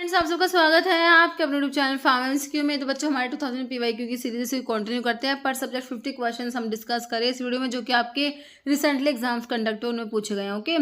Friends, आप सबका स्वागत है आपके अपने यूट्यूब चैनल फार्म एमसीक्यू में। तो बच्चों, हमारे 2000 पीवाईक्यू की सीरीज से कंटिन्यू करते हैं। पर सब्जेक्ट 50 क्वेश्चंस हम डिस्कस करें इस वीडियो में, जो कि आपके रिसेंटली एग्जाम्स कंडक्ट हुए उनमें पूछे गए हैं। ओके,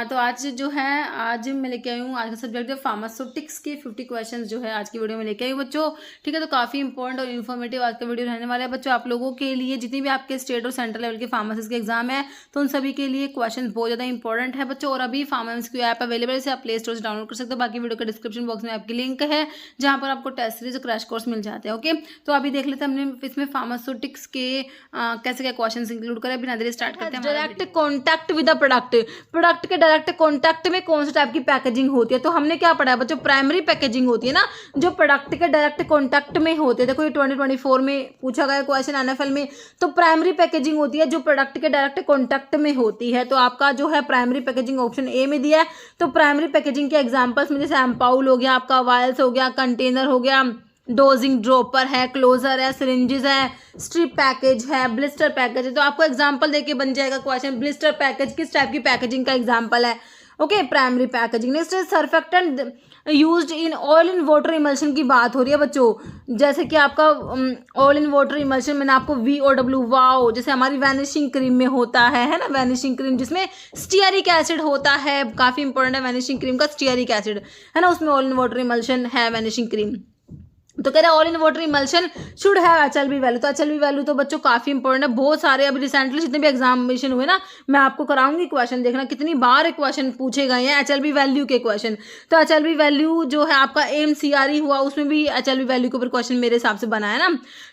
तो आज जो है, आज मैं लेके आई हूँ, आज का सब्जेक्ट है फार्मास्यूटिक्स के 50 क्वेश्चन जो है आज की वीडियो में लेके आई हूँ बच्चों। ठीक है, तो काफ़ी इंपॉर्टेंट और इन्फॉर्मेटिव आज का वीडियो रहने वाला है बच्चों। आप लोगों के लिए जितनी भी आपके स्टेट और सेंट्रल लेवल के फार्मासिस्ट के एग्जाम है, तो उन सभी के लिए क्वेश्चन बहुत ज़्यादा इंपॉर्टेंट है बच्चों। और अभी फार्म एमसीक्यू ऐप अवेलेबल है, आप प्ले स्टोर से डाउनलोड कर सकते हो। बाकी वीडियो के डिस्क्रिप्शन बॉक्स में आपकी लिंक है, जहां पर आपको टेस्ट सीरीज और क्रैश कोर्स मिल जाते हैं। ओके, तो अभी देख लेते हैं हमने इसमें फार्मास्यूटिक्स के कैसे क्या क्वेश्चंस इंक्लूड करें। बिना देरी स्टार्ट करते हैं। Direct contact with the product के डायरेक्ट कॉन्टैक्ट में कौन सा टाइप की पैकेजिंग होती है? तो हमने क्या पढ़ा है बच्चों, प्राइमरी पैकेजिंग होती है ना, जो प्रोडक्ट के डायरेक्ट कॉन्टैक्ट में होते हैं। देखो ये 2024 में पूछा गया क्वेश्चन एनएफएल में। तो प्राइमरी पैकेजिंग होती है जो प्रोडक्ट के डायरेक्ट कॉन्टैक्ट में होती है। तो आपका जो है प्राइमरी पैकेजिंग ऑप्शन ए में दिया है। तो प्राइमरी पैकेजिंग के एग्जांपल्स में जैसे एम्पाउल हो गया, आपका वायल्स हो गया, कंटेनर हो गया, डोजिंग ड्रॉपर है, क्लोजर है, सिरिंजेस है, स्ट्रिप पैकेज है, ब्लिस्टर पैकेज है। तो आपको एग्जांपल देके बन जाएगा क्वेश्चन, ब्लिस्टर पैकेज किस टाइप की पैकेजिंग का एग्जांपल है। Okay, primary packaging. नेक्स्ट है surfactant used in oil in water emulsion की बात हो रही है बच्चों। जैसे कि आपका ऑयल इन वाटर इमल्शन, मैंने आपको VOW वाओ, जैसे हमारी वैनिशिंग क्रीम में होता है ना, वैनिशिंग क्रीम जिसमें स्टीयरिक एसिड होता है, काफी इंपॉर्टेंट है वैनिशिंग क्रीम का स्टीयरिक एसिड, है ना, उसमें ऑयल इन वाटर इमल्शन है वैनिशिंग क्रीम। तो कह रहे हैं all in water emulsion should have HLB value. तो HLB वैल्यू तो बच्चों काफी इंपॉर्टेंट है। बहुत सारे अभी रिसेंटली जितने भी एग्जामिनेशन हुए ना, मैं आपको कराऊंगी क्वेश्चन, देखना कितनी बार क्वेश्चन पूछे गए हैं HLB वैल्यू के क्वेश्चन। तो HLB वैल्यू जो है आपका AMCRE हुआ, उसमें भी HLB वैल्यू के ऊपर क्वेश्चन मेरे हिसाब से बना है ना।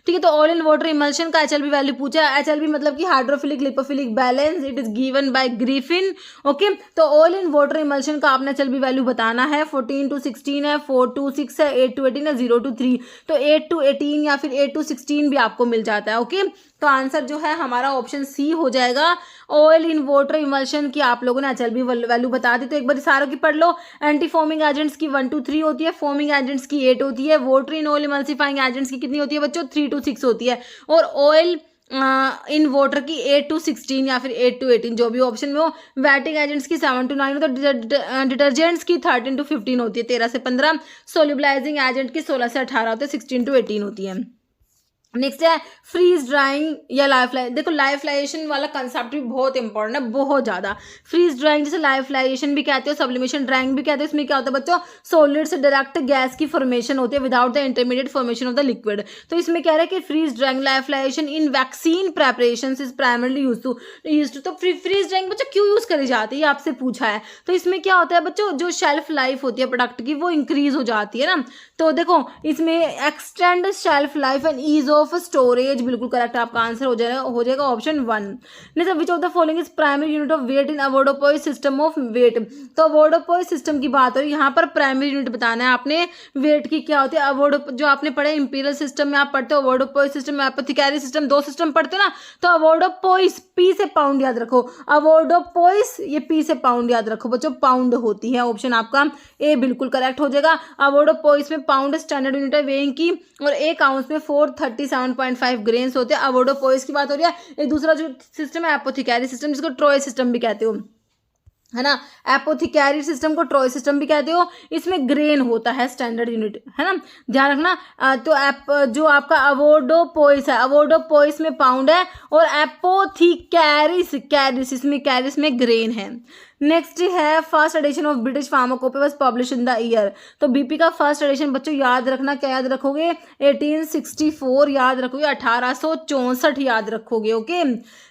ठीक है, तो ऑल इन वाटर इमल्शन का HLB वैल्यू पूछा है। HLB मतलब कि hydrophilic lipophilic balance, it is given by Griffin. Okay, तो ऑल इन वाटर इमल्शन का आपने HLB वैल्यू बताना है। 14 to 16 है, 4 to 6 है, 8 to 18 है, 0 to 3। तो 8 to 18 या फिर 8 to 16 भी आपको मिल जाता है। ओके, तो आंसर जो है हमारा ऑप्शन सी हो जाएगा। ऑयल इन वाटर इमल्शन की आप लोगों ने HLB वैल्यू बता दी। तो एक बार सारों की पढ़ लो। एंटी फॉर्मिंग एजेंट्स की 1 to 3 होती है, फॉर्मिंग एजेंट्स की 8 होती है, water in oil emulsifying agents की कितनी होती है बच्चों, 3 to 6 होती है। और ऑयल इन वाटर की 8 to 16 या फिर 8 to 18, जो भी ऑप्शन में हो। वैटिंग एजेंट्स की 7 to 9, तो डिटर्जेंट्स की 13 to 15 होती है, 13 से 15। सोल्यूबलाइजिंग एजेंट की 16 से 18 होती है, 16 to 18 होती है। नेक्स्ट है फ्रीज ड्राइंग या लाइफलाइजेशन। देखो लाइफलाइजेशन वाला कंसेप्ट भी बहुत इंपॉर्टेंट है, बहुत ज्यादा। फ्रीज ड्राइंग जैसे लाइफलाइजेशन भी कहते हो, सब्लिमेशन ड्राइंग भी कहते हो। इसमें क्या होता है बच्चों, सॉलिड से डायरेक्ट गैस की फॉर्मेशन होती है without the intermediate formation of the liquid. तो इसमें कह रहा है कि freeze drying lyophilization in vaccine preparation is primarily use to. तो फ्रीज ड्राइंग बच्चों क्यों यूज करी जाती है, ये आपसे पूछा है। तो इसमें क्या होता है बच्चों, जो शेल्फ लाइफ होती है प्रोडक्ट की वो इंक्रीज हो जाती है ना। तो देखो इसमें extend shelf life and ease of storage, बिल्कुल करेक्ट आपका आंसर हो जाएगा ऑप्शन 1। नहीं, which of the following is primary unit of weight in avoirdupois system of weight. तो अवोर्डोपोइस सिस्टम की बात हो रही है, यहाँ पर प्राइमरी यूनिट बताना है आपने वेट की क्या होती है। अवोर्डो जो आपने पढ़े इंपीरियल सिस्टम में आप पढ़ते हो, अवोर्डोपोइस सिस्टम में एपोथेकेरी सिस्टम, 2 सिस्टम पढ़ते हो ना। तो अवोर्डोपोइस P से पाउंड याद रखो, अवोर्डोपोइस ये P से पाउंड याद रखो बच्चों, पाउंड होती है। ऑप्शन आपका ए बिल्कुल करेक्ट हो जाएगा। अवोर्डोपोइस में पाउंड स्टैंडर्ड यूनिट है वेइंग की, और 1 आउंस में 437.5 ग्रेन्स होते हैं। अवोर्डोपोइस की बात हो रही है। एक दूसरा जो सिस्टम है एपोथेकेरी सिस्टम, जिसको ट्रॉय सिस्टम भी कहते हो, है ना। एपोथेकेरी सिस्टम को ट्रॉय सिस्टम भी कहते हो। इसमें ग्रेन होता है स्टैंडर्ड यूनिट, है ना, ध्यान रखना। तो जो आपका अवोर्डोपोइस है, अवोर्डोपोइस में पाउंड है, और एपोथेकेरिस इसमें कैरिस में ग्रेन है। नेक्स्ट है first edition of British pharmacopoeia was publish in the year. तो बीपी का फर्स्ट एडिशन बच्चों याद रखना, क्या याद रखोगे, 1864 याद रखोगे, 1864 याद रखोगे। ओके,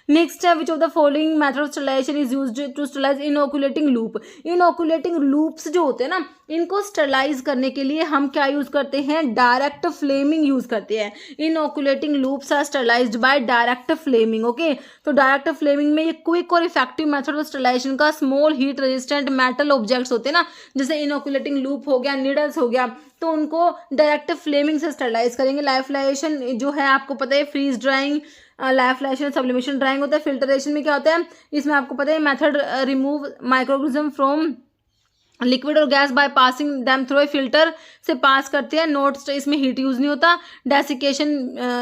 नेक्स्ट है which of the following method of sterilisation is used to sterilise inoculating loop. Inoculating loops जो होते हैं ना, इनको स्टरलाइज करने के लिए हम क्या यूज करते हैं, डायरेक्ट फ्लेमिंग यूज करते हैं। Inoculating loops are sterilized by direct flaming. Okay, तो डायरेक्ट फ्लेमिंग में ये क्विक और इफेक्टिव मेथड ऑफ स्टरलाइजेशन का small heat resistant metal objects होते हैं ना, जैसे इनोकुलेटिंग लूप हो गया, नीडल्स हो गया, तो उनको डायरेक्ट फ्लेमिंग से स्टरलाइज करेंगे। लाइफलाइजेशन जो है आपको पता है, फ्रीज ड्राइंग, लाइफलाइजेशन, सब्लिमेशन ड्राइंग होता है। फिल्टरेशन में क्या होता है, इसमें आपको पता है method remove microorganism from liquid और gas by passing them through a filter से पास करते हैं, नोट इसमें हीट यूज नहीं होता, डेसिकेशन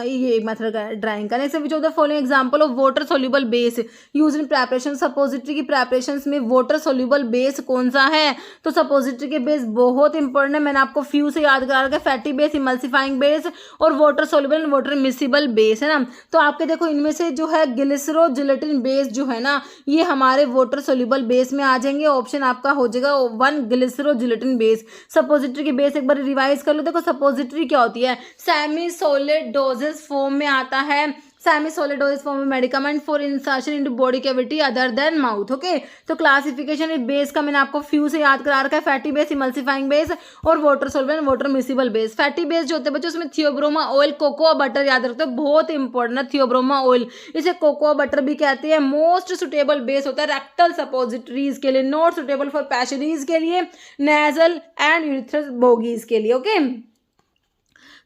ये मेथड का ड्राइंग का। Next which of the following example of water soluble base use in preparation, suppository की प्रेपरेशन में वाटर सोल्यूबल बेस कौन सा है, तो सपोजिटरी के बेस बहुत इंपॉर्टेंट है, मैंने आपको फ्यू से याद करा रखा है, फैटी बेस, इमल्सिफाइंग बेस और water soluble and water miscible base है ना। तो आपके देखो इनमें से जो है ग्लिसरो जिलेटिन बेस जो है ना ये हमारे वाटर सोल्यूबल बेस में आ जाएंगे, ऑप्शन आपका हो जाएगा 1 ग्लिसरो जिलेटिन बेस। सपोजिटरी के बेस एक बार रिवाइज कर लो, देखो सपोजिटरी क्या होती है, सेमी सॉलिड डोजेस फॉर्म में आता है, सेमी सॉलिड डोजेस फॉर्म में medicament for insertion into body cavity other than mouth. Okay, तो क्लासिफिकेशन बेस का मैंने आपको फ्यू से याद करा रखा है, फैटी बेस, इमल्सिफाइंग बेस और water soluble water miscible base. Fatty base जो होते हैं बच्चों उसमें थियोब्रोमा ऑयल, कोकोआ बटर याद रखते हो, बहुत इंपॉर्टेंट है थियोब्रोमा ऑयल, इसे कोकोआ बटर भी कहते हैं। मोस्ट सुटेबल बेस होता है रेक्टल सपोजिटरीज के लिए, नॉट सुटेबल फॉर पैशरीज के लिए, नेजल एंड यूरिथ्रल बोगीज के लिए। ओके,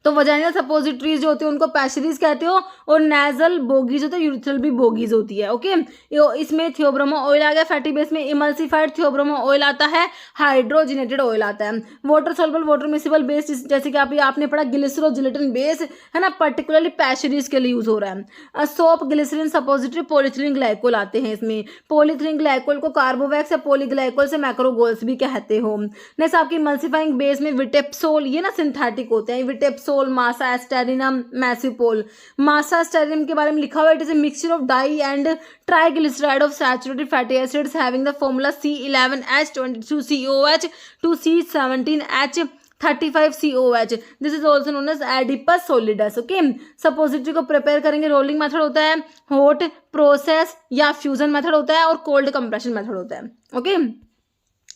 तो वजाइनल सपोजिटरीज जो होती है उनको पैशरीज कहते हो और नेजल बोगीज होते हैं, यूरिथ्रल भी बोगीज होती है। ओके, इसमें थियोब्रोमा ऑयल आ गया, फैटी बेस में इमल्सिफाइड थियोब्रोमा ऑयल आता है, हाइड्रोजिनेटेड ऑयल आता है। Water soluble water miscible base जैसे कि आपने पढ़ा ग्लिसरो जिलेटिन बेस है ना, पर्टिकुलरली पैशरीज के लिए यूज हो रहा है। Soap, glycerin, suppository, polyethylene glycol आते हैं इसमें। पॉलीथिलीन ग्लाइकोल को कार्बोवैक्स या पॉलीग्लाइकोल से मैक्रोगोल्स भी कहते हो। नेक्स्ट आपकी इमल्सिफाइंग बेस में विटेप्सोल, ये ना सिंथेटिक होते हैं, विटेप्सोल, मासा एस्टेरिनम, मैसिपोल। मासा एस्टेरिनम के बारे में लिखा हुआ, it is a mixture of di and triglyceride of saturated fatty acids having the formula C11H22COH to C17H35COH. This is also known as adeps solidus. Okay, suppository को प्रिपेयर करेंगे, रोलिंग मेथड होता है, हॉट प्रोसेस या fusion method होता है और cold compression method होता है। Okay,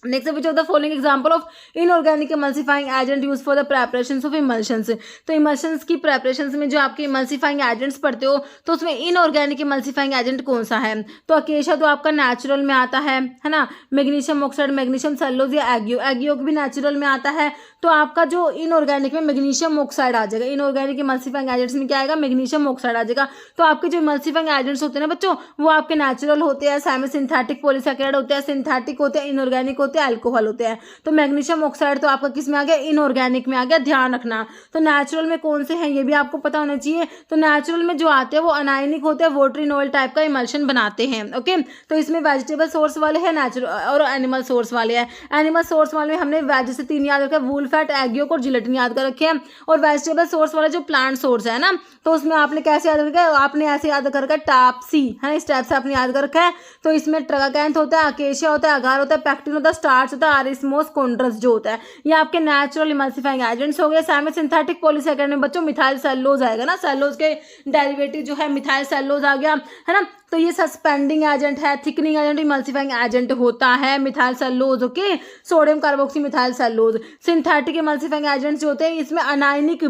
next which of the following example of inorganic emulsifying agent use for the preparations of emulsions. तो इमल्शंस की प्रेपरेशंस में जो आपके इमल्सिफाइंग एजेंट्स पढ़ते हो तो उसमें इनऑर्गेनिक इमल्सिफाइंग एजेंट कौन सा है, तो अकेशा तो आपका नेचुरल में आता है ना, मैग्नीशियम ऑक्साइड, मैग्नीशियम सेलुलोज या एगियो, एगियो भी नेचुरल में आता है। तो आपका जो इनऑर्गेनिक में मैग्नीशियम ऑक्साइड आ जाएगा, इनऑर्गेनिक इमल्सिफाइंग एजेंट्स में क्या आएगा, मैग्नीशियम ऑक्साइड आ जाएगा। तो आपके जो इमल्सिफाइंग एजेंट्स होते हैं ना बच्चों वो आपके नेचुरल होते हैं, सेमी सिंथेटिक पॉलीसैकेराइड होते हैं, सिंथेटिक होते हैं, इनऑर्गेनिक होते हैं, अल्कोहल होते हैं। तो मैग्नीशियम ऑक्साइड तो आपका किस में आ गया, इनऑर्गेनिक में आ गया, ध्यान रखना। तो नेचुरल में कौन से हैं ये भी आपको पता होना चाहिए। तो नेचुरल में जो आते हैं वो अनायनिक होते हैं, वाटर इन ऑयल टाइप का इमल्शन बनाते हैं। ओके, तो इसमें वेजिटेबल सोर्स वाले हैं नेचुरल और एनिमल सोर्स वाले हैं। एनिमल सोर्स वाले में हमने वेज से 3 याद रखा है, वूल फैट, एगियो और जिलेटिन याद कर रखे हैं। और वेजिटेबल सोर्स वाला जो प्लांट सोर्स है ना तो उसमें आपने कैसे याद रखा है, आपने ऐसे याद कर रखा है टापसी है ना, इस टाइप से आपने याद कर रखा है। तो इसमें ट्रगाकैंथ होता है, अकेशिया होता है, अगार होता है, पैक्टिन होता है, स्टार्च होता है, आरिस्मोस कॉन्ड्रस जो होता है, ये आपके नेचुरल इमल्सिफाइंग एजेंट्स हो गए। सेमी सिंथेटिक पॉलीसैकेराइड में बच्चों मिथाइल सेलुलोज आएगा ना, सेलुलोज के डेरिवेटिव जो है मिथाइल सेलुलोज आ गया है ना। तो ये सस्पेंडिंग एजेंट है, थिकनिंग एजेंट, इमल्सिफाइंग एजेंट होता है methyl cellulose. Okay, sodium carboxy methyl cellulose. Synthetic emulsifying agents जो होते हैं इसमें अनायनिक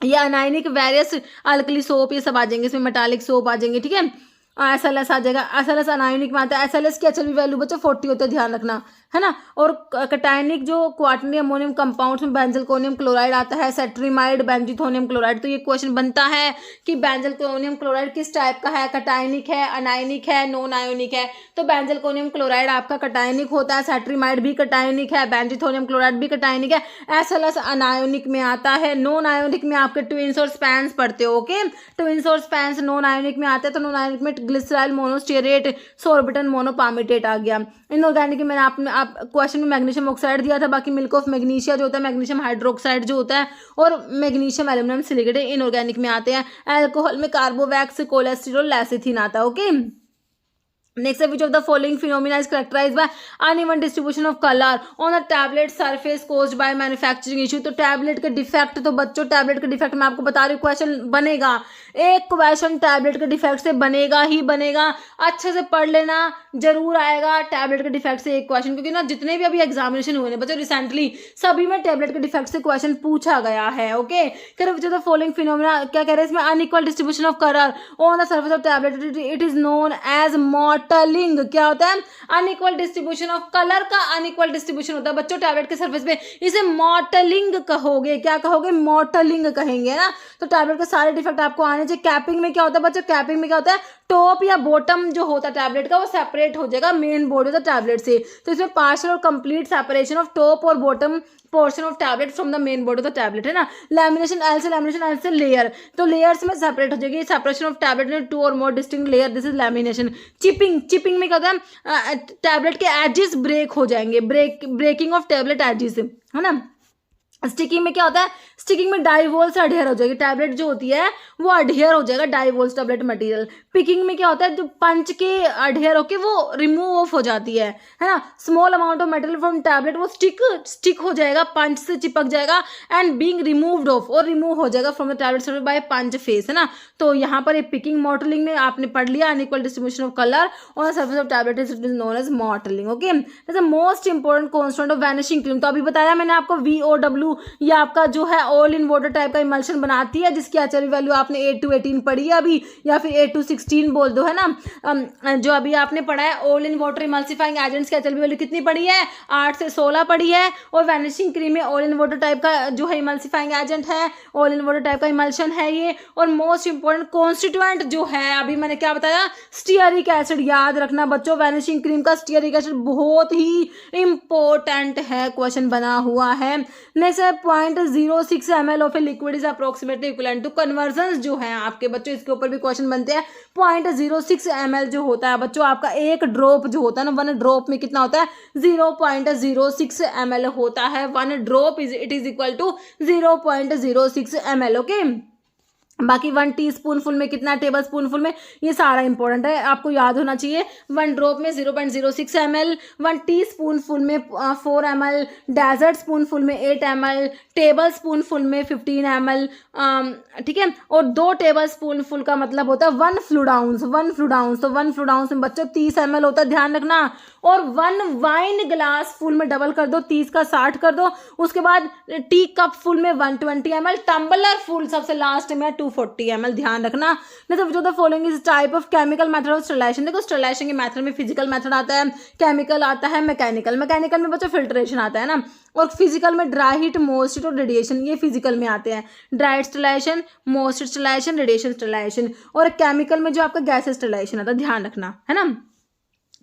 या अनायनिक वेरियस अल्कली सोप ये सब आ जाएंगे, इसमें मेटालिक सोप आ जाएंगे। ठीक है, SLS आ जाएगा, SLS अनायोनिक में आता है। SLS की HLV वैल्यू बच्चों 40 होता है, ध्यान रखना है ना। और कटायनिक जो क्वार्टरनरी अमोनियम कंपाउंड्स में बेंजलकोनियम क्लोराइड आता है, सेट्रीमाइड, बेंजीथोनियम क्लोराइड। तो ये क्वेश्चन बनता है कि बेंजलकोनियम क्लोराइड किस टाइप का है, कटायनिक है, अनायनिक है, नॉन आयोनिक है। तो बेंजलकोनियम क्लोराइड आपका कटायनिक होता है, सेट्रीमाइड भी कटायनिक है, बेंजीथोनियम क्लोराइड भी कटायनिक है। SLS अनायोनिक में आता है। नॉन आयोनिक में आपके ट्विंस और स्पैंस पढ़ते हो। ओके, ट्विंस और स्पैंस नॉन आयोनिक में आते हैं। तो नॉन आयोनिक में ग्लिसराइल मोनोस्टेरेट, सोर्बिटन मोनोपामेटेट आ गया। इनऑर्गेनिक में मैंने आप क्वेश्चन में मैग्नीशियम ऑक्साइड दिया था, बाकी मिल्क ऑफ मैग्नीशिया जो होता है, मैग्नीशियम हाइड्रोक्साइड जो होता है और मैग्नीशियम एल्यूमिनियम सिलिकेट इनऑर्गेनिक में आते हैं। अल्कोहल में कार्बोवैक्स, कोलेस्टेरॉल, लैसिथिन आता है। Okay, Next, which of the following phenomena is characterized by uneven distribution of color on the tablet surface caused by manufacturing issue। तो टैबलेट के डिफेक्ट, तो बच्चों टैबलेट के डिफेक्ट मैं आपको बता रही हूँ, क्वेश्चन बनेगा, एक क्वेश्चन टैबलेट के डिफेक्ट से बनेगा ही बनेगा। अच्छे से पढ़ लेना, जरूर आएगा टैबलेट के डिफेक्ट से एक क्वेश्चन, क्योंकि ना जितने भी अभी एग्जामिनेशन हुए हैं बच्चों रिसेंटली सभी में टैबलेट के डिफेक्ट से क्वेश्चन पूछा गया है। ओके, फिर which of the following phenomena क्या कह रहे हैं इसमें, unequal distribution of colour on the surface of tablet, it is known as mott mottling क्या होता है? अनइक्वल डिस्ट्रीब्यूशन ऑफ कलर का अनइक्वल डिस्ट्रीब्यूशन होता है बच्चों टैबलेट के सरफेस पे, इसे मॉटलिंग कहोगे। क्या कहोगे? मॉटलिंग कहेंगे ना। तो टैबलेट के सारे डिफेक्ट आपको आने चाहिए। कैपिंग में क्या होता है बच्चों? कैपिंग में क्या होता है? टॉप या बॉटम जो होता है टैबलेट का वो सेपरेट हो जाएगा main body of the tablet से। तो इसमें पार्शियल और कंप्लीट सेपरेशन ऑफ टॉप और bottom portion of tablet from the main body of the tablet है ना। लैमिनेशन एल से लेयर, तो लेयर्स में सेपरेट हो जाएगी। सेपरेशन ऑफ टैबलेट में 2 और more distinct layer, this is lamination. Chipping में क्या होता है? टैबलेट के एजेस ब्रेक हो जाएंगे, ब्रेकिंग ऑफ टैबलेट एजेस है ना। स्टिकिंग में क्या होता है? स्टिकिंग में डाइवोल से अडहेयर हो जाएगी टैबलेट जो होती है वो अडहेयर हो जाएगा डाइवोल्स टैबलेट मटेरियल। पिकिंग में क्या होता है? जो पंच के अडहेयर होके वो रिमूव ऑफ हो जाती है ना। Small amount of material from tablet वो स्टिक हो जाएगा, पंच से चिपक जाएगा एंड बीइंग रिमूव्ड ऑफ और रिमूव हो जाएगा from the tablet by punch face है ना। तो यहाँ पर ये पिकिंग मॉटलिंग में आपने पढ़ लिया unequal distribution of colour on surface of tablet is known as mottling. Okay, that's the most important constant of vanishing cream. तो अभी बताया मैंने आपको VOW ये आपका जो है ऑल इन वाटर टाइप का इमल्शन बनाती है जिसकी एचआरवी वैल्यू आपने 8 to 18 पढ़ी है अभी, या फिर 8 to 16 बोल दो है ना। जो अभी आपने पढ़ा है all in water emulsifying agents की एचआरवी वैल्यू कितनी पढ़ी है? 8 से 16 पढ़ी है। और वैनिशिंग क्रीम में ऑल इन वाटर टाइप का जो है इमल्सिफाइंग एजेंट है, ऑल इन वाटर टाइप का इमल्शन है ये। और मोस्ट इंपॉर्टेंट कॉन्स्टिट्यूएंट जो है अभी मैंने क्या बताया? Stearic acid. याद रखना बच्चों वैनिशिंग क्रीम का स्टीयरिक एसिड बहुत ही इंपॉर्टेंट है, क्वेश्चन बना हुआ है। नेक्स्ट है 0.06 ml of a liquid is approximately equivalent to conversion जो है आपके बच्चों इसके ऊपर भी क्वेश्चन बनते हैं। 0.06 ml जो होता है बच्चों आपका एक ड्रॉप जो होता है ना, 1 ड्रॉप में कितना होता है? 0.06 ml होता है। 1 drop it is equal to 0.06 ml। Okay, बाकी 1 टीस्पूनफुल में कितना, टेबल स्पूनफुल में, ये सारा इंपॉर्टेंट है आपको याद होना चाहिए। 1 ड्रॉप में 0.06 ml, 1 टीस्पूनफुल में 4 ml, डेजर्ट स्पूनफुल में 8 ml, टेबल स्पूनफुल में 15 ml, ठीक है। और 2 टेबल स्पूनफुल का मतलब होता है 1 फ्लूइड आउंस। तो 1 फ्लूइड आउंस में बच्चों 30 ml होता है, ध्यान रखना। और 1 वाइन ग्लास फुल में डबल कर दो, 30 का 60 कर दो। उसके बाद टी कप फुल में 120 ml, टम्बलर फुल सबसे लास्ट में 240 ml, ध्यान रखना। नहीं तो जो following is type of chemical method of sterilization. देखो स्टरलाइजेशन के मेथड में फिजिकल मेथड आता है, केमिकल आता है, मैकेनिकल में बच्चों फिल्ट्रेशन आता है ना। और फिजिकल में ड्राई हीट, मोस्ट हीट और रेडिएशन, ये फिजिकल में आते हैं। Dry sterilization, moist sterilization, radiation sterilization. और केमिकल में जो आपका गैस स्टरलाइजेशन आता है, ध्यान रखना है ना,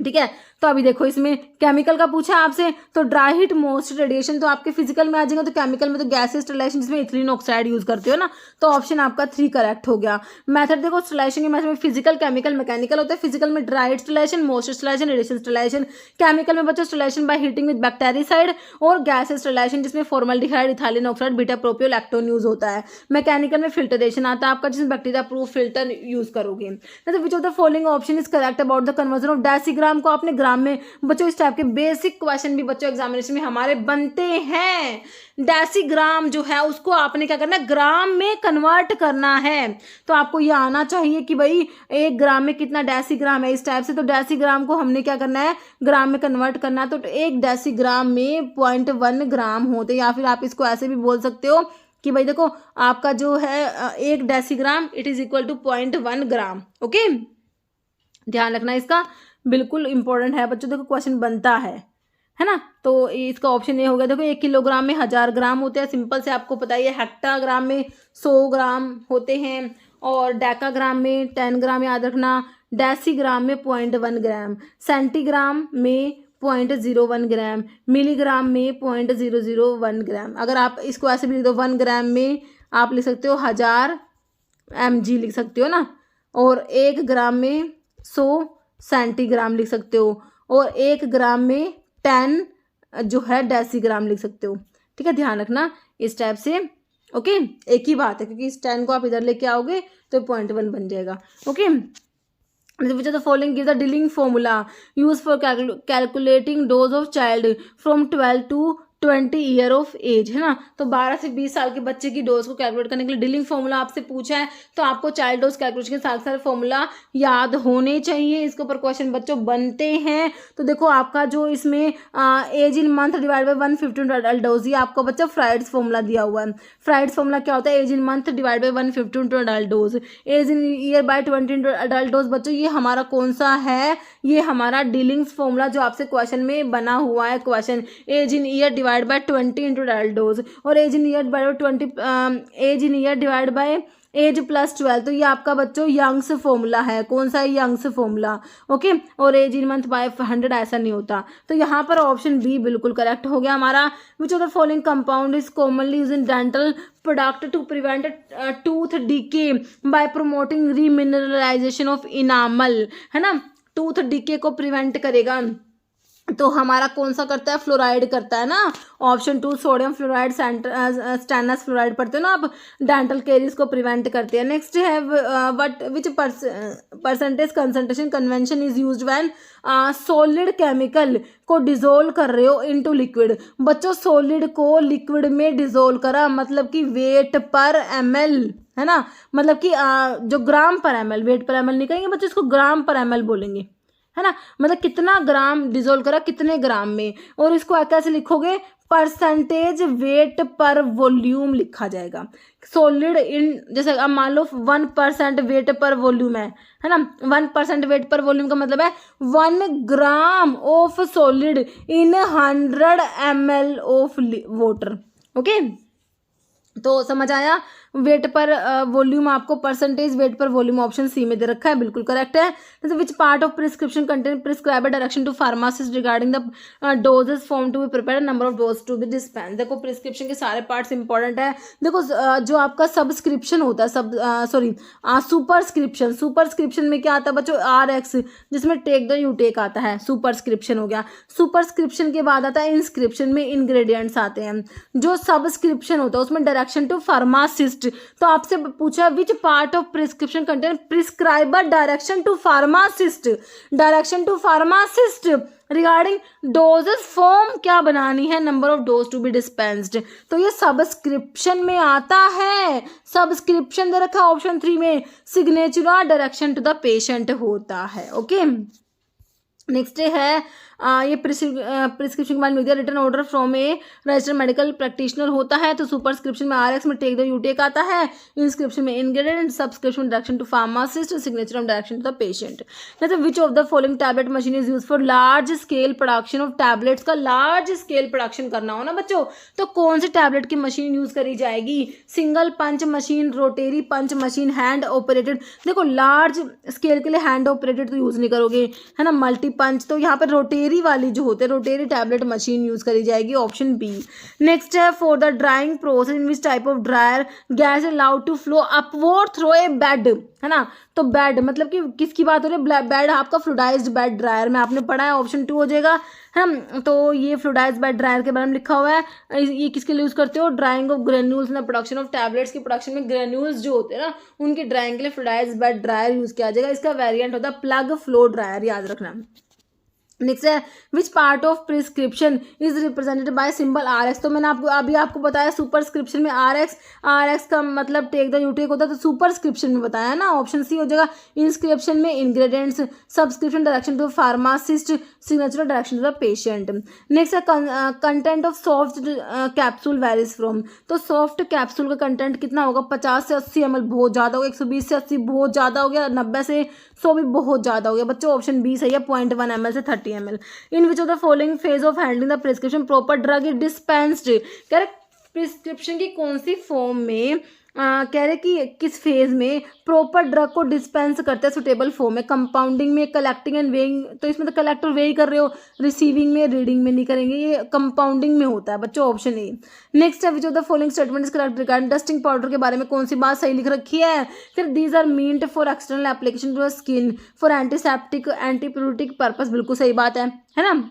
ठीक है। तो अभी देखो इसमें केमिकल का पूछा आपसे, तो ड्राई हीट, मोस्ट रेडिएशन तो आपके फिजिकल में आ जाएंगे। तो केमिकल में तो गैस स्टरलाइजेशन जिसमें इथिलीन ऑक्साइड यूज करते हो ना, तो ऑप्शन आपका 3 करेक्ट हो गया। मेथड देखो स्टरलाइजेशन के मेथड में फिजिकल, केमिकल, मैकेनिकल होता है। फिजिकल में dry heat sterilisation, moist sterilization, radiation sterilisation. Chemical में बच्चों sterilisation by heating with bactericide और गैस स्टरलाइजेशन जिसमें formaldehyde, ethylene oxide, beta propiolactone use होता है। मैकेनिकल में फिल्ट्रेशन आता है आपका जिसमें बैक्टीरिया प्रूफ फिल्टर यूज करोगे। तो विच of the following option is correct about the conversion of decigram को आपने ग्राम में। बच्चों इस टाइप के बेसिक क्वेश्चन भी बच्चों एग्जामिनेशन में हमारे बनते हैं। डेसीग्राम जो है उसको आपने क्या करना है? ग्राम में कन्वर्ट करना है। तो आपको ये आना चाहिए कि भाई 1 ग्राम में कितना डेसीग्राम है, इस टाइप से। तो डेसीग्राम को हमने क्या करना है? ग्राम में कन्वर्ट करना है। तो 1 डेसीग्राम में 0.1 ग्राम होते, या फिर आप इसको ऐसे भी बोल सकते हो कि भाई देखो आपका जो है 1 decigram it is equal to 0.1 gram. Okay, ध्यान रखना इसका, बिल्कुल इंपॉर्टेंट है बच्चों। देखो क्वेश्चन बनता है ना। तो इसका ऑप्शन ये हो गया। देखो 1 किलोग्राम में 1000 ग्राम होते हैं, सिंपल से आपको पता ही है। हेक्टाग्राम में 100 ग्राम होते हैं, और डेकाग्राम में 10 ग्राम याद रखना। डेसीग्राम में 0.1 ग्राम, सेंटीग्राम में 0.01 ग्राम, मिलीग्राम में 0.001 ग्राम। अगर आप इसको ऐसे भी लिख दो 1 ग्राम में आप लिख सकते हो 1000 mg लिख सकते हो ना। और 1 ग्राम में 100 सेंटीग्राम लिख सकते हो, और 1 ग्राम में 10 जो है डेसीग्राम लिख सकते हो, ठीक है। ध्यान रखना इस टाइप से। ओके, एक ही बात है क्योंकि इस 10 को आप इधर लेके आओगे तो 0.1 बन जाएगा। Okay, which of the following gives the Dilling formula used for calculating dose of child from 12 to 20 year of age, है ना। तो 12 से 20 साल के बच्चे की डोज को कैलकुलेट करने के लिए डिलिंग फॉर्मूला आपसे पूछा है, तो आपको चाइल्ड डोज कैलकुलेशन के साथ साथ फॉर्मूला याद होने चाहिए। इसके ऊपर क्वेश्चन बच्चों बनते हैं। तो देखो आपका जो इसमें age in month divide by 150 adult dose, ये आपको बच्चा फ्राइड्स फॉर्मूला दिया हुआ है। फ्राइड्स फॉर्मूला क्या होता है? Age in month divide by 150 adult dose, age in year by 20 adult dose. बच्चों ये हमारा कौन सा है? ये हमारा डिलिंग्स फॉर्मूला जो आपसे क्वेश्चन में बना हुआ है। Question age in year divide by 20 into adult dose, और age in year divide by 20 age in year divide by age plus 12। तो ये आपका बच्चों यंग्स फॉर्मूला है। कौन सा है? Young's formula. ओके, और एज इन मंथ बाय 100 ऐसा नहीं होता। तो यहाँ पर ऑप्शन बी बिल्कुल करेक्ट हो गया हमारा। Which of the following compound is commonly use in dental product to prevent tooth decay by promoting remineralisation of enamel, है ना। टूथ डीके को प्रिवेंट करेगा तो हमारा कौन सा करता है? फ्लोराइड करता है ना। Option 2 sodium fluoride, stannous fluoride पढ़ते हो ना आप, डेंटल केरीज को प्रिवेंट करते हैं। नेक्स्ट है what which percentage concentration convention is used when solid chemical को डिजोल्व कर रहे हो इनटू लिक्विड। बच्चों सॉलिड को लिक्विड में डिजोल्व करा मतलब कि वेट पर ml, है ना। मतलब कि जो ग्राम पर ml, वेट पर ml नहीं कहेंगे बच्चों, इसको ग्राम पर ml बोलेंगे, है ना। मतलब कितना ग्राम डिजोल्व करा, कितने ग्राम में। और इसको कैसे लिखोगे? परसेंटेज वेट पर वॉल्यूम लिखा जाएगा। सॉलिड इन, जैसे अब मान लो 1% वेट पर वॉल्यूम है ना। 1% वेट पर वॉल्यूम का मतलब है 1 gram of solid in 100 ml of water. Okay, तो समझ आया। वेट पर वॉल्यूम आपको percentage weight per volume option C में दे रखा है, बिल्कुल करेक्ट है। जैसे which part of prescription contain prescriber direction to pharmacist regarding the dosage form to be prepared, number of dose to be dispense. देखो prescription के सारे पार्ट्स इंपॉर्टेंट है। देखो जो आपका सब्सक्रिप्शन होता है, सुपरस्क्रिप्शन, सुपरस्क्रिप्शन में क्या आता है बच्चों? RX, जिसमें टेक द यू टेक आता है, सुपरस्क्रिप्शन हो गया। सुपरस्क्रिप्शन के बाद आता है इंस्क्रिप्शन में इंग्रेडिएंट्स आते हैं। जो सब्सक्रिप्शन होता है उसमें डायरेक्शन टू फार्मासिस्ट। तो आपसे पूछा which part of prescription contain prescriber direction to pharmacist, direction to pharmacist regarding doses form क्या बनानी है, number of dose to be dispensed. तो ये सब्सक्रिप्शन में आता है। सब्सक्रिप्शन दे रखा ऑप्शन 3 में। Signature direction to the patient होता है। ओके, नेक्स्ट है ये प्रिस्क्रिप्शन के बाद मिल गया return order from A registered medical practitioner होता है। तो सुपरस्क्रिप्शन में RX में टेक द यू टेक आता है, इंस्क्रिप्शन में ingredient, subscription direction to pharmacist, signature of direction to the patient. जैसे which of the following tablet machine is use for large scale production of tablets. का large scale production करना हो ना बच्चों, तो कौन से टैबलेट की मशीन यूज करी जाएगी? सिंगल पंच मशीन, रोटेरी पंच मशीन, हैंड ऑपरेटेड। देखो लार्ज स्केल के लिए हैंड ऑपरेटेड तो यूज नहीं करोगे, है ना, मल्टी पंच। तो यहाँ पर रोटेरी वाली जो होते हैं रोटेरी टैबलेट मशीन यूज करी जाएगी, ऑप्शन बी। नेक्स्ट है for the drying process in which type of dryer gas is allowed to flow upward through a bed, है ना। तो बेड मतलब कि किसकी बात हो रही है? बेड आपका फ्लूइडाइज्ड बेड ड्रायर में आपने पढ़ा है, ऑप्शन 2 हो जाएगा, है ना। तो ये फ्लूइडाइज्ड बेड ड्रायर के बारे में लिखा हुआ है। ये किसके लिए यूज करते हो? ड्राइंग ऑफ ग्रेन्यूल्स ना, प्रोडक्शन ऑफ टैबलेट्स की प्रोडक्शन में ग्रेन्यूल्स जो होते हैं ना उनकी ड्राइंग के लिए फ्लूइडाइज्ड बेड ड्रायर यूज किया जाएगा। इसका वेरिएंट होता है प्लग फ्लो ड्रायर, याद रखना। नेक्स्ट है विच part of prescription is represented by symbol RX। तो मैंने आपको बताया सुपरस्क्रिप्शन में RX का मतलब टेक द यू टेक होता है, तो सुपरस्क्रिप्शन में बताया ना, ऑप्शन सी हो जाएगा। इंस्क्रिप्शन में ingredients, subscription direction to pharmacist, signature direction to the patient. Next है content of soft capsule varies from. तो सॉफ्ट कैप्सूल का कंटेंट कितना होगा? 50 से 80 ml बहुत ज़्यादा हो गया, 120 से 80 बहुत ज़्यादा हो गया, 90 से 100 भी बहुत ज़्यादा हो गया। बच्चों ऑप्शन बी सही है, 0.1 ml से 30 ml। In which of the following phase of handling the prescription proper drug is dispensed. कह रहे प्रिस्क्रिप्शन की कौन सी फॉर्म में कह रहे कि किस फेज में प्रॉपर ड्रग को डिस्पेंस करते हैं सुटेबल फॉर्म में? कंपाउंडिंग में, कलेक्टिंग एंड वेइंग। तो इसमें तो कलेक्ट और वेई कर रहे हो, रिसीविंग में, रीडिंग में नहीं करेंगे, ये कंपाउंडिंग में होता है बच्चों, ऑप्शन ए। नेक्स्ट है which of the following statement is correct regarding dusting powder के बारे में कौन सी बात सही लिख रखी है? फिर these are meant for external application to skin for antiseptic antipruritic purpose, बिल्कुल सही बात है ना।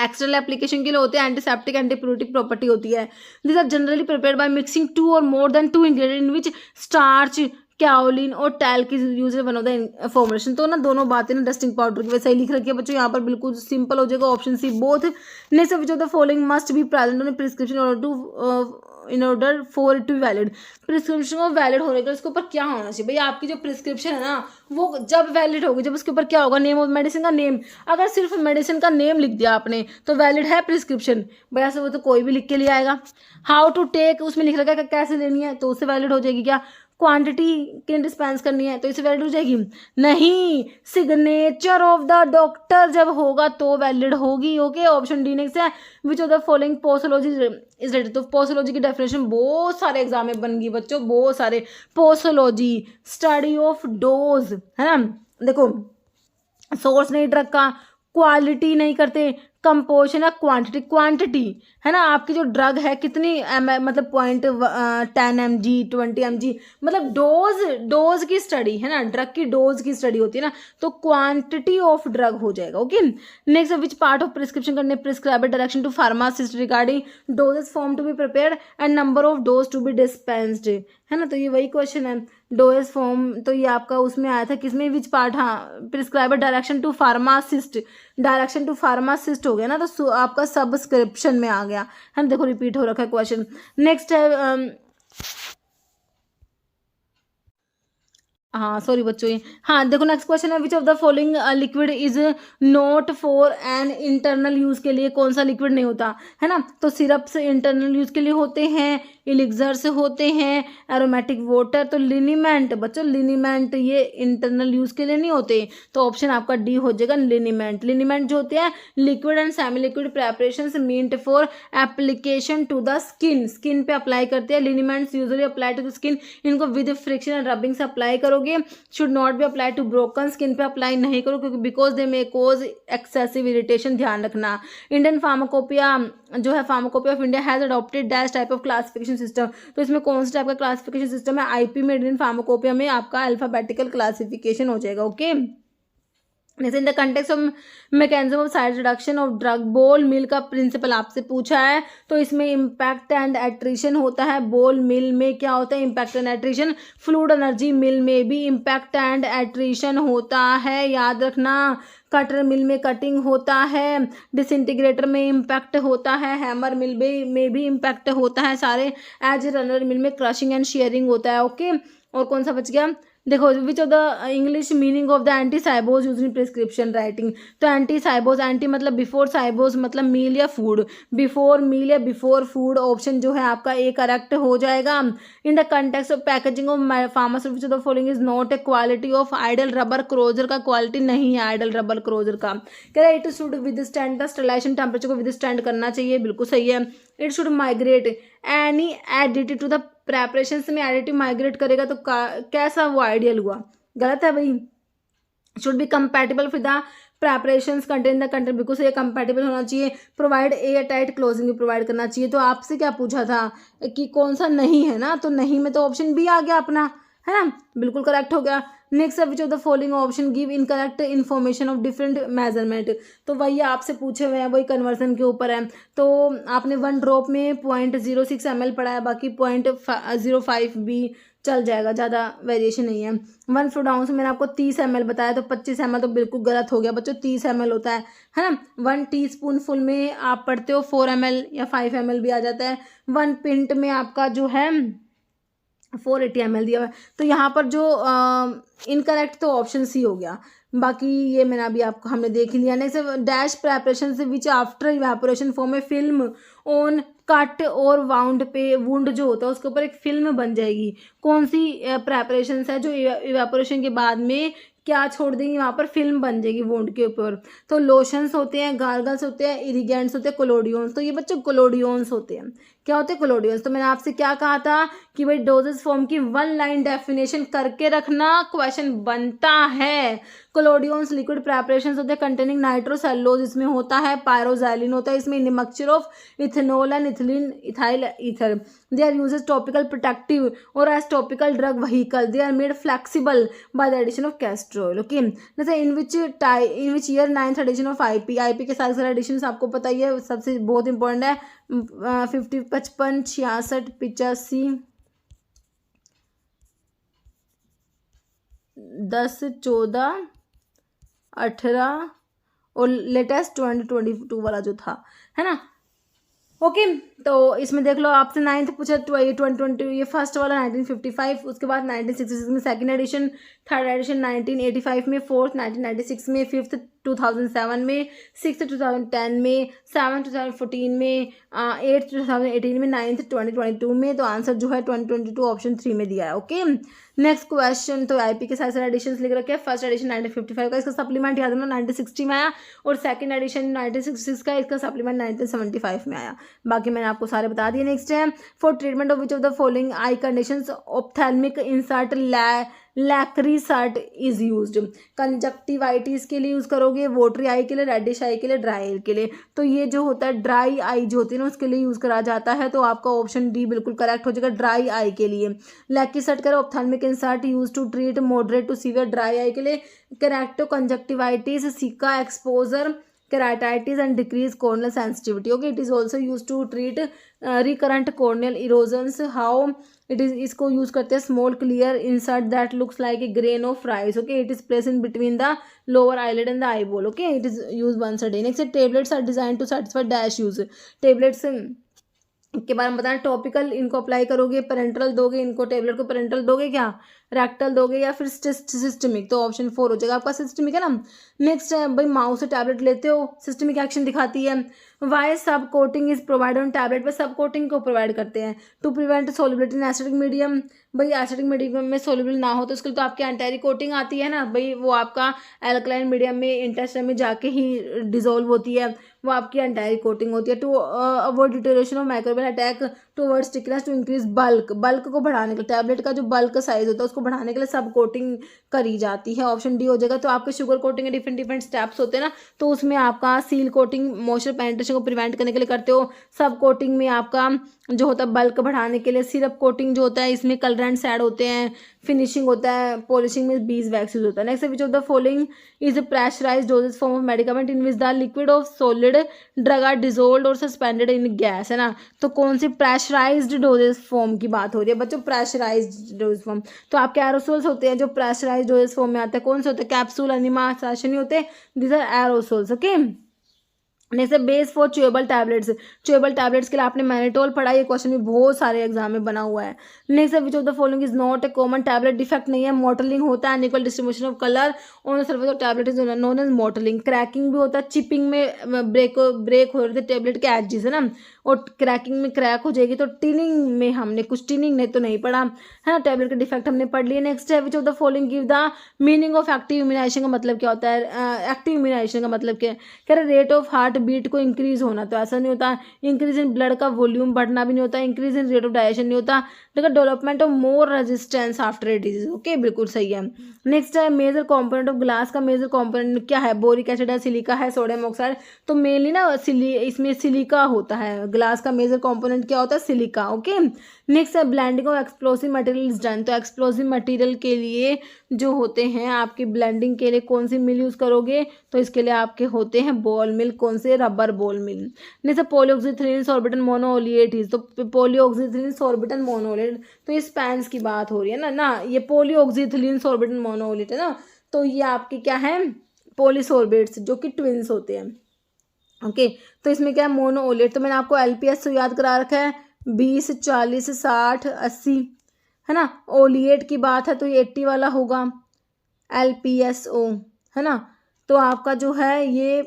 एक्सटर्नल एप्लीकेशन के लिए होते हैं, एंटीसेप्टिक एंटीप्यूरिटिक प्रॉपर्टी होती है। This are generally prepared by mixing 2 और more than 2 ingredient in which starch kaolin और टैल्क की use one of the formulation. तो ना दोनों बातें ना डस्टिंग पाउडर की वैसे ही लिख रखी है बच्चों, यहाँ पर बिल्कुल सिंपल हो जाएगा option C both. Next which of the following must be present on prescription in order for it to valid. Prescription को वैलिड होने के उसके ऊपर क्या होना चाहिए भैया, आपकी जो प्रिस्क्रिप्शन है ना वो जब वैलिड होगी जब उसके ऊपर क्या होगा, नेम ऑफ मेडिसिन का नेम। अगर सिर्फ मेडिसिन का नेम लिख दिया आपने तो वैलिड है प्रिस्क्रिप्शन भैया, से वो तो कोई भी लिख के ले आएगा। हाउ टू टेक उसमें लिख रखा है कैसे लेनी है तो उससे वैलिड हो जाएगी क्या, क्वांटिटी किन डिस्पेंस करनी है तो इसे वैलिड हो जाएगी नहीं, सिग्नेचर ऑफ द डॉक्टर जब होगा तो वैलिड होगी। ओके ऑप्शन डी नेक्स्ट है which of the following posology is related. तो पोसोलॉजी की डेफिनेशन बहुत सारे एग्जाम में बन गई बच्चों, बहुत सारे। पोसोलॉजी स्टडी ऑफ डोज है ना, देखो सोर्स नहीं ड्रग का, क्वालिटी नहीं करते, कंपोजिशन है क्वांटिटी, क्वांटिटी है ना आपकी जो ड्रग है कितनी मतलब 0.10 mg 20 mg, मतलब डोज की स्टडी है ना, ड्रग की डोज की स्टडी होती है ना, तो क्वांटिटी ऑफ ड्रग हो जाएगा। Okay next which part of prescription करने prescribe direction to pharmacist regarding doses form to be prepared and number of dose to be dispensed है ना, तो ये वही क्वेश्चन है डोज फॉर्म। तो ये आपका उसमें आया था किसमें, विच पार्ट, हाँ prescriber direction to pharmacist, direction to pharmacist हो गया ना, तो आपका सब्सक्रिप्शन में आ गया है ना, देखो रिपीट हो रखा है क्वेश्चन। नेक्स्ट है हाँ सॉरी बच्चों ये, हाँ देखो नेक्स्ट क्वेश्चन है which of the following liquid is not for an internal use के लिए, कौन सा लिक्विड नहीं होता है ना, तो सिरप्स इंटरनल यूज के लिए होते हैं, इलिक्सर्स होते हैं, एरोमेटिक वाटर, तो लिनीमेंट बच्चों, लिनीमेंट ये इंटरनल यूज के लिए नहीं होते, तो ऑप्शन आपका डी हो जाएगा लिनीमेंट। लिनीमेंट जो होते हैं liquid and semi liquid preparations meant for application to the skin, skin पे अप्लाई करते हैं, liniments usually apply to the skin, इनको विद फ्रिक्शन एंड रबिंग से अप्लाई करोगे, should not be apply to broken skin पे apply नहीं करो क्योंकि because they may cause excessive irritation, ध्यान रखना। इंडियन फार्माकोपिया जो है pharmacopoeia of India has adopted dash type of classification system, तो इसमें कौन सा टाइप का क्लासिफिकेशन सिस्टम है, आईपी में इंडियन फार्माकोपिया में आपका अल्फाबेटिकल क्लासिफिकेशन हो जाएगा। ओके जैसे इन the context of mechanism of side reduction of drug, बोल मिल का प्रिंसिपल आपसे पूछा है, तो इसमें इम्पैक्ट एंड एट्रिशन होता है, बोल मिल में क्या होता है impact and attrition, fluid energy mill में भी इम्पैक्ट एंड एट्रिशन होता है, याद रखना। कटर मिल में कटिंग होता है, डिसइंटीग्रेटर में इम्पैक्ट होता है, हैमर मिल में भी इम्पैक्ट होता है सारे, एज रनर मिल में क्रशिंग एंड शेयरिंग होता है। ओके और कौन सा बच गया, देखो which of the English meaning of the ante cibos use in prescription writing, तो एंटी साइबोज, एंटी मतलब बिफोर, साइबोज मतलब मील या फूड, बिफोर मील या बिफोर फूड, ऑप्शन जो है आपका ए करेक्ट हो जाएगा। In the context of packaging of pharmaceuticals which of the following is not a quality of ideal rubber closure का क्वालिटी नहीं है आइडल रबर क्रोजर का, कह रहा है it should withstand the sterilization temperature को विदस्टैंड करना चाहिए, बिल्कुल सही है। It should migrate any additive to the preparation में, एडिटिव माइग्रेट करेगा तो कैसा वो आइडियल हुआ, गलत है भाई। Should be compatible with the preparations contain the content, बिल्कुल सही कंपैटिबल होना चाहिए। प्रोवाइड एयर टाइट क्लोजिंग भी प्रोवाइड करना चाहिए। तो आपसे क्या पूछा था कि कौन सा नहीं है ना, तो नहीं में तो ऑप्शन बी आ गया अपना, है ना, बिल्कुल करेक्ट हो गया। Next which of the following option give incorrect information of different measurement, तो वही आपसे पूछे हुए हैं, वही कन्वर्जन के ऊपर है। तो आपने 1 ड्रॉप में 0.06 ml पढ़ा है, बाकी 0.05 भी चल जाएगा, ज़्यादा वेरिएशन नहीं है। 1 फ्रूट मैंने आपको 30 ml बताया, तो 25 ml तो बिल्कुल गलत हो गया बच्चों, 30 ml होता है ना। 1 टीस्पून फुल में आप पढ़ते हो 4 ml या 5 ml भी आ जाता है। 1 पिंट में आपका जो है 480 ml दिया हुआ है, तो यहाँ पर जो इनकरेक्ट तो ऑप्शन सी हो गया, बाकी ये मैंने अभी आपको हमने देख लिया। नेक्स्ट डैश प्रेपरेशन से which after evaporation form A film on cut और वाउंड पे, वुंड जो होता है उसके ऊपर एक फिल्म बन जाएगी, कौन सी प्रेपरेशन है जो इवेपोरेशन के बाद में क्या छोड़ देंगी, वहाँ पर फिल्म बन जाएगी वुंड के ऊपर। तो लोशंस होते हैं, गार्गल्स होते हैं, इरिगेंट्स होते हैं, कोलोडियंस, तो ये बच्चों कोलोडियंस होते हैं। क्या होते हैं कोलोडियंस, तो मैंने आपसे क्या कहा था कि भाई डोजेस फॉर्म की 1 लाइन डेफिनेशन करके रखना, क्वेश्चन बनता है। कोलोडियंस लिक्विड प्रेपरेशन होते हैं कंटेनिंग नाइट्रोसेलुलोज, इसमें होता है पायरोजैलिन होता है, इसमें mixture of ethanol and ethylene ethyl ether, they are uses topical protective और as topical drug vehicle, they are made flexible by the addition of castor oil. Okay जैसे in which year 9th edition of IP, IP के सारे addition आपको पता ही है, सबसे बहुत important है 50, 55, 66, 85, 10, 14, 18 और लेटेस्ट 2022 वाला जो था, है ना। ओके तो इसमें देख लो आपसे 9th पूछा 2020, ये फर्स्ट वाला 1955, उसके बाद 1966 में सेकंड एडिशन, थर्ड एडिशन 1985 में, फोर्थ 1996 में, फिफ्थ 2007 में, सिक्स 2010 में, सेवन 2014 में, एट्थ 2018 में, नाइन्थ 2022 में। तो आंसर जो है 2022 ऑप्शन 3 में दिया है। ओके नेक्स्ट क्वेश्चन, तो आईपी के सारे सारे एडिशन लिख रखे हैं। फर्स्ट एडिशन 1955 का, इसका सप्लीमेंट याद रखना 1960 में आया, और सेकंड एडिशन 1966 का, इसका सप्लीमेंट 1975 में आया। बाकी मैंने आपको सारे बता दिए। नेक्स्ट है, for treatment of which of the following eye conditions ophthalmic insert Lacrisert is used. Conjunctivitis के लिए यूज करोगे, वोटरी आई के लिए, रेडिश आई के लिए, ड्राई आई के लिए। तो ये जो होता है ड्राई आई जो होती है ना, उसके लिए यूज करा जाता है। तो आपका ऑप्शन डी बिल्कुल करेक्ट हो जाएगा, ड्राई आई के लिए। लैक्रीसर्ट करो, ophthalmic insert use to treat moderate to severe dry eye के लिए। करेक्टो conjunctivitis, sicca exposure, keratitis and decrease corneal sensitivity. Okay, it is also used to treat recurrent corneal erosions. How it is, इसको use करते हैं, small clear insert that looks like a grain of rice. Okay, it is place in between the lower eyelid and the eyeball. Okay, it is use once a day. Next, tablets are design to satisfy dash use. Tablets के बारे में बताना, topical इनको apply करोगे, parenteral दोगे, इनको tablet को parenteral दोगे क्या, रेक्टल दोगे, या फिर सिस्टमिक. तो ऑप्शन 4 हो जाएगा आपका, सिस्टमिक है ना. नेक्स्ट है भाई, माउस से टैबलेट लेते हो, सिस्टमिक एक्शन दिखाती है. Why sub coating is provide on tablet, पर सब कोटिंग को प्रोवाइड करते हैं to prevent solubility in acidic medium. भाई एसिडिक मीडियम में सोलिबल ना हो तो उसके लिए तो आपकी एंटायरी कोटिंग आती है ना भाई, वो आपका एल्कलाइन मीडियम में इंटेस्टाइन में जाके ही डिजोल्व होती है, वो आपकी एंटायरी कोटिंग होती है. To avoid deterioration of microbial attack towards thickness to increase bulk. Bulk को बढ़ाने के लिए, टैबलेट का जो बल्क साइज होता है उसको बढ़ाने के लिए सब कोटिंग करी जाती है. ऑप्शन डी हो जाएगा. तो आपके शुगर कोटिंग के डिफरेंट डिफरेंट स्टेप्स होते हैं ना, तो उसमें आपका सील कोटिंग मॉइस्चर पेनिट्रेशन को प्रिवेंट करने के लिए करते हो. सब कोटिंग में आपका जो होता है बल्क बढ़ाने के लिए. सिरप कोटिंग जो होता है इसमें कलरेंट्स ऐड होते हैं. फिनिशिंग होता है, पॉलिशिंग में बीज वैक्स यूज होता है. Next, which of the following is pressurized dosage form of medicament in which the liquid of solid drug are dissolved और सस्पेंडेड इन गैस, है ना. तो कौन सी प्रेशराइज्ड डोजेज फॉर्म की बात हो रही है बच्चों, प्रेशराइज्ड डोजेज फॉर्म. तो आपके एरोसोल्स होते हैं जो प्रेशराइज्ड डोजेज फॉर्म में आते हैं. कौन से होते हैं, कैप्सूल, एनिमा, सैशे नहीं होते, these are aerosols. Okay next, base for chewable tablets. Chewable tablets के लिए आपने मैनिटोल पढ़ा, ये क्वेश्चन भी बहुत सारे एग्जाम में बना हुआ है. Next, which of the following is not a common tablet. Defect नहीं है, मॉटलिंग होता है, unequal distribution of colour on the surface of tablet is known as mottling. Cracking भी होता है, चिपिंग में ब्रेक हो रहे थे टेबलेट के एजेस, है ना, और क्रैकिंग में क्रैक हो जाएगी. तो टिनिंग में हमने कुछ, टिनिंग नहीं तो नहीं पढ़ा, है ना, टेबलेट के डिफेक्ट हमने पढ़ लिए. नेक्स्ट है, which of the following give the meaning of active immunization. का मतलब क्या होता है, एक्टिव इम्यूनाइजेशन का मतलब क्या है, कह रहे रेट ऑफ हार्ट बीट को इंक्रीज होना. तो ऐसा नहीं होता. इंक्रीज इन ब्लड का वॉल्यूम बढ़ना भी नहीं होता. Increase in rate of digestion नहीं होता. लेकिन development of more resistance after a disease. Okay बिल्कुल सही है. नेक्स्ट है, मेजर कंपोनेंट ऑफ ग्लास. का मेजर कंपोनेंट क्या है, बोरिक एसिड है, सिलिका है, सोडियम ऑक्साइड. तो मेनली ना इसमें सिलिका होता है. ग्लास का मेजर कंपोनेंट क्या होता है, सिलिका. ओके नेक्स्ट है, blending of explosive material is done. तो एक्सप्लोसिव मटेरियल के लिए जो होते हैं आपकी ब्लेंडिंग के लिए कौन सी मिल यूज करोगे, तो इसके लिए आपके होते हैं बॉल मिल. कौन से, rubber ball mill. Next, polyoxyethylene sorbitan monooleate is. तो पॉलीऑक्सीथिलीन सॉर्बिटन मोनोओलिएट, तो ये स्पैन्स की बात हो रही है ना ये पॉलीऑक्सीथिलीन सॉर्बिटन मोनोओलिएट है ना. तो ये आपके क्या है, पॉलीसॉर्बेट्स जो कि ट्विंस होते हैं. ओके तो इसमें क्या है, मोनोओलिएट. तो मैंने आपको एलपीएस याद करा रखा है, 20, 40, 60, 80, है ना. ओलिएट की बात है तो ये 80 वाला होगा, LPSO, है ना. तो आपका जो है ये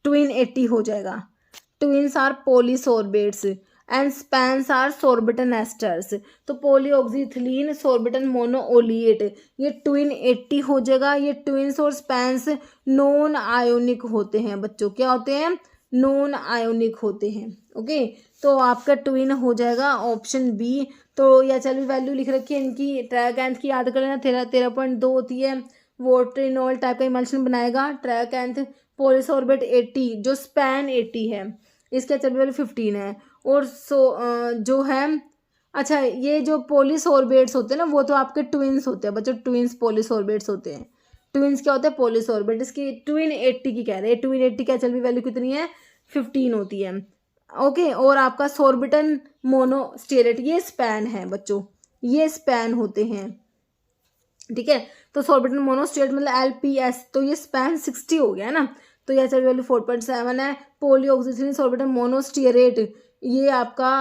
ट्विन 80 हो जाएगा. Tweens are polysorbates and Spans are sorbitan esters. तो पॉलीऑक्सीथिलीन सॉर्बिटन मोनोओलिएट ये ट्विन 80 हो जाएगा. ये ट्विन्स और स्पैन्स नॉन आयोनिक होते हैं बच्चों. क्या होते हैं, नॉन आयोनिक होते हैं. ओके तो आपका ट्विन हो जाएगा ऑप्शन बी. तो या चलिए वैल्यू लिख रखी है इनकी, ट्राइकैंथ की याद कर लेना, 13.2 होती है. वोट्रिनॉल टाइप का इमल्शन बनाएगा. ट्राइकैंथ पॉलीसॉर्बेट 80, जो स्पैन 80 है, इसका चलिए वैल्यू 15 है. और जो है, अच्छा ये जो पॉलीसॉर्बेट्स होते हैं ना वो तो आपके ट्विन्स होते हैं बच्चों. ट्विन्स पॉलीसॉर्बेट्स होते हैं. ट्विन्स क्या होते हैं, पॉलीसॉर्बेट. इसकी ट्विन 80 की कह रहे हैं. ट्विन 80 क्या चल वैल्यू कितनी है, 15 होती है. ओके और आपका सॉर्बिटन मोनोस्टेरेट ये स्पैन है बच्चों, ये स्पैन होते हैं. ठीक है। तो सॉर्बिटल मोनोस्टेट मतलब LPS, तो ये स्पैन 60 हो गया है ना, तो ये एचआईवी वैल्यू 4.7 है। पॉलीऑक्सीजन सॉर्बिटल मोनोस्टियरेट, ये आपका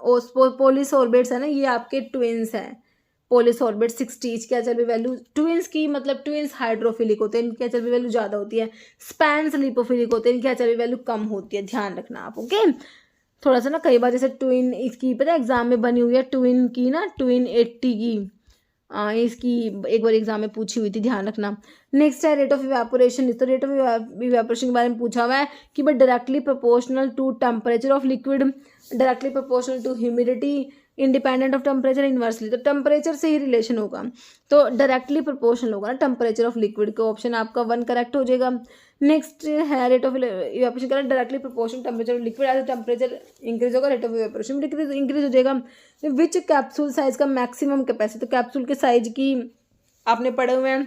पोलिसॉर्बेट्स है ना, ये आपके ट्विंस हैं। पोलिसॉर्बेट 60, इसकी एचआईवी वैल्यू ट्विंस की, मतलब ट्विंस हाइड्रोफिलिक होते हैं, इनकी एचआईवी वैल्यू ज़्यादा होती है। स्पैन्स लिपोफिलिक होते हैं, इनकी एचआईवी वैल्यू कम होती है, ध्यान रखना आप। ओके, थोड़ा सा ना कई बार जैसे ट्विन इसकी पता है एग्जाम में बनी हुई है, ट्विन की ना, ट्विन 80 की इसकी एक बार एग्जाम में पूछी हुई थी, ध्यान रखना। नेक्स्ट है रेट ऑफ इवेपोरेशन। तो रेट ऑफ इवेपोरेशन के बारे में पूछा हुआ है कि but directly proportional to temperature of liquid, directly proportional to humidity, independent of temperature, inversely. तो टेम्परेचर से ही रिलेशन होगा, तो डायरेक्टली प्रोपोर्शनल होगा ना टेम्परेचर ऑफ लिक्विड का, ऑप्शन आपका 1 करेक्ट हो जाएगा। नेक्स्ट है रेट ऑफ इवेपोरेशन का directly proportional temperature of liquid, as temperature increase होगा रेट ऑफ इवेपोरेशन इंक्रीज हो जाएगा। विच कैप्सूल साइज का मैक्सिमम कैपेसिटी, तो कैप्सूल के साइज की आपने पढ़े हुए हैं,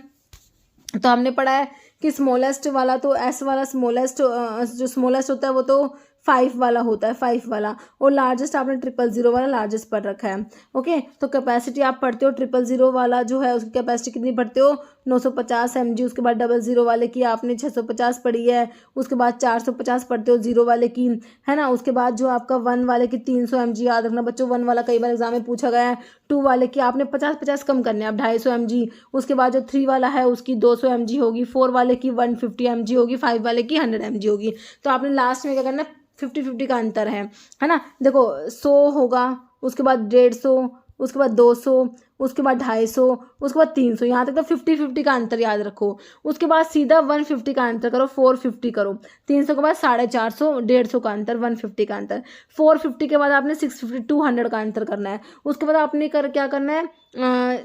तो हमने पढ़ा है कि स्मॉलेस्ट वाला तो एस वाला स्मॉलेस्ट, जो स्मॉलेस्ट होता है वो तो 5 वाला होता है, 5 वाला, और लार्जेस्ट आपने 000 वाला लार्जेस्ट पढ़ रखा है। ओके, तो कैपेसिटी आप पढ़ते हो 000 वाला जो है उसकी कैपेसिटी कितनी पढ़ते हो 950 mg, उसके बाद 00 वाले की आपने 650 पढ़ी है, उसके बाद 450 पढ़ते हो 0 वाले की, है ना। उसके बाद जो आपका 1 वाले की 300 mg, याद रखना बच्चों 1 वाला कई बार एग्जाम में पूछा गया है। 2 वाले की आपने 50 कम करने हैं आप 250 mg, उसके बाद जो 3 वाला है उसकी 200 mg होगी, 4 वाले की 150 mg होगी, 5 वाले की 100 mg होगी। तो आपने लास्ट में क्या करना है 50-50 का अंतर है ना। देखो 100 होगा, उसके बाद 150, उसके बाद 200, उसके बाद 250, उसके बाद 300, यहाँ तक तो 50-50 का अंतर याद रखो। उसके बाद सीधा 150 का अंतर करो, 450 करो, 300 के बाद 450, 150 का अंतर, 150 का अंतर, 450 के बाद आपने 650 200 का अंतर करना है। उसके बाद आपने क्या करना है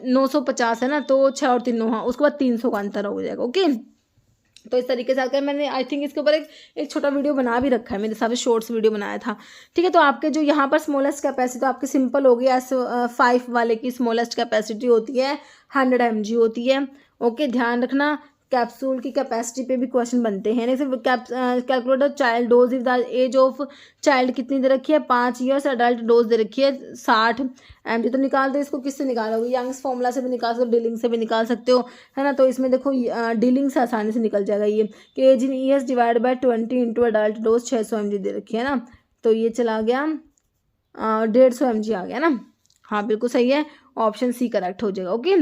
950 है ना, तो 6 और 3 9, हाँ, उसके बाद 300 का अंतर हो जाएगा। ओके, तो इस तरीके से आकर मैंने आई थिंक इसके ऊपर एक छोटा वीडियो बना भी रखा है, मेरे हिसाब से शॉर्ट्स वीडियो बनाया था। ठीक है, तो आपके जो यहाँ पर स्मॉलेस्ट कैपेसिटी तो आपकी सिंपल होगी, S5 वाले की स्मॉलेस्ट कैपेसिटी होती है 100 mg होती है। ओके, ध्यान रखना कैप्सूल की कैपेसिटी पे भी क्वेश्चन बनते हैं। जैसे calculate the child dose if the age of child कितनी दे रखी है 5 ईयर्स, अडल्ट डोज दे रखी है 60 mg। तो निकाल दो इसको, किससे निकालोगे, यंग्स फॉर्मूला से भी निकाल सकते हो, डीलिंग से भी निकाल सकते हो, है ना। तो इसमें देखो डीलिंग से आसानी से निकल जाएगा ये कि age in years divide by 20 into adult dose 600 mg दे रखी है ना, तो ये चला गया 150 mg आ गया ना। हाँ बिल्कुल सही है, ऑप्शन सी करेक्ट हो जाएगा। ओके,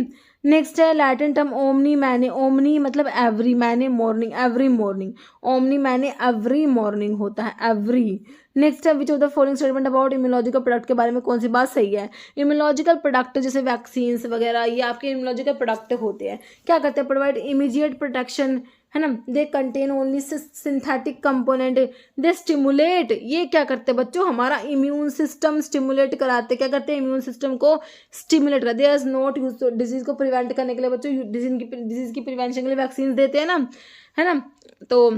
नेक्स्ट है लैटिन टर्म ओमनी मैने, ओमनी मतलब एवरी, मैने मॉर्निंग, एवरी मॉर्निंग, ओमनी मैने एवरी मॉर्निंग होता है, एवरी। नेक्स्ट है which of the following statement about immunological product के बारे में कौन सी बात सही है। इम्यूनोलॉजिकल प्रोडक्ट जैसे वैक्सीन्स वगैरह ये आपके इम्यूनोलॉजिकल प्रोडक्ट होते हैं, क्या करते हैं प्रोवाइड इमीडिएट प्रोटेक्शन, है ना। They contain only synthetic component, they stimulate, ये क्या करते हैं बच्चों हमारा इम्यून सिस्टम स्टिमुलेट कराते, क्या करते हैं इम्यून सिस्टम को स्टिमुलेट करते हैं। नॉट यूज, तो डिजीज को प्रिवेंट करने के लिए बच्चों डिजीज की प्रिवेंशन के लिए वैक्सीन देते हैं ना, है ना, तो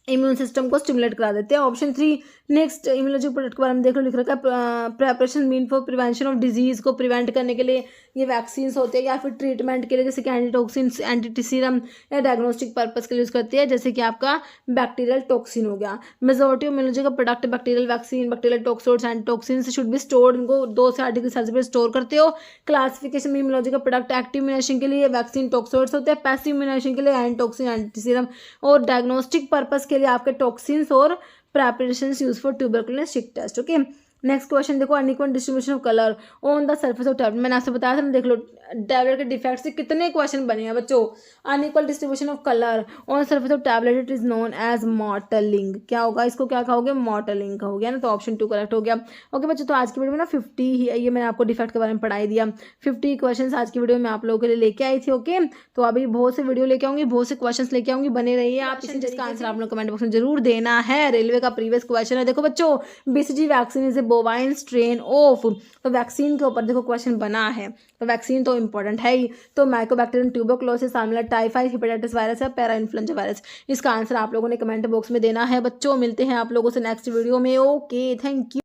इम्यून सिस्टम को स्टिमुलेट करा देते हैं। ऑप्शन 3 नेक्स्ट इम्यूनोलॉजिकल प्रोडक्ट के बारे में देख लो, लिख रखा है preparation mean for prevention of disease को प्रिवेंट करने के लिए ये वैक्सीन होते हैं, या फिर ट्रीटमेंट के लिए जैसे कि एंटीटॉक्सिन, एंटीटीसीरम, या डायग्नोस्टिक पर्पस के लिए यूज करते हैं, जैसे कि आपका बैक्टीरियल टॉक्सिन हो गया। Majority of immunological product bacterial vaccine, bacterial toxoids, antitoxin should be stored, इनको 2 से 8 डिग्री सेल्सियस पर स्टोर करते हो। क्लासिफिकेशन में इम्यूनोलॉजिकल प्रोडक्ट एक्टिव इम्यूनेशन के लिए वैक्सीन टॉक्सोड्स होते हैं, पैसिव इम्यूनेशन के लिए एंटीटॉक्सिन, एंटीसीरम, और डायग्नोस्टिक पर्पस के लिए आपके टॉक्सिन और preparations used for tuberculosis test. Okay, next question देखो unequal distribution of colour on the surface of tablet. मैंने आपसे बताया था ना, देख लो टैबलेट के डिफेक्ट से कितने क्वेश्चन बने हैं बच्चों। Unequal distribution of colour on surface of tablet it is known as mottling, क्या होगा इसको क्या कहोगे मॉटलिंग कहोगे ना, तो ऑप्शन 2 करेक्ट हो गया। ओके बच्चों, तो आज की वीडियो में ना 50 ही ये मैंने आपको डिफेक्ट के बारे में पढ़ाई दिया, 50 क्वेश्चन आज की वीडियो में आप लोगों के लिए लेके आई थी। ओके, तो अभी बहुत से वीडियो लेके आऊंगी, बहुत से क्वेश्चन लेके आऊंगी, बने रहिए आप। जिसका आंसर आप लोग कमेंट बॉक्स में जरूर देना है। रेलवे का प्रीवियस क्वेश्चन है, देखो बच्चों BCG vaccine is a bovine strain of, तो वैक्सीन के ऊपर देखो क्वेश्चन बना है, तो वैक्सीन तो इंपॉर्टेंट है ही। तो Mycobacterium tuberculosis, salmonella typhoid, hepatitis virus है, पैरा इन्फ्लुएंजा वायरस। इसका आंसर आप लोगों ने कमेंट बॉक्स में देना है बच्चों। मिलते हैं आप लोगों से नेक्स्ट वीडियो में। Okay, thank you.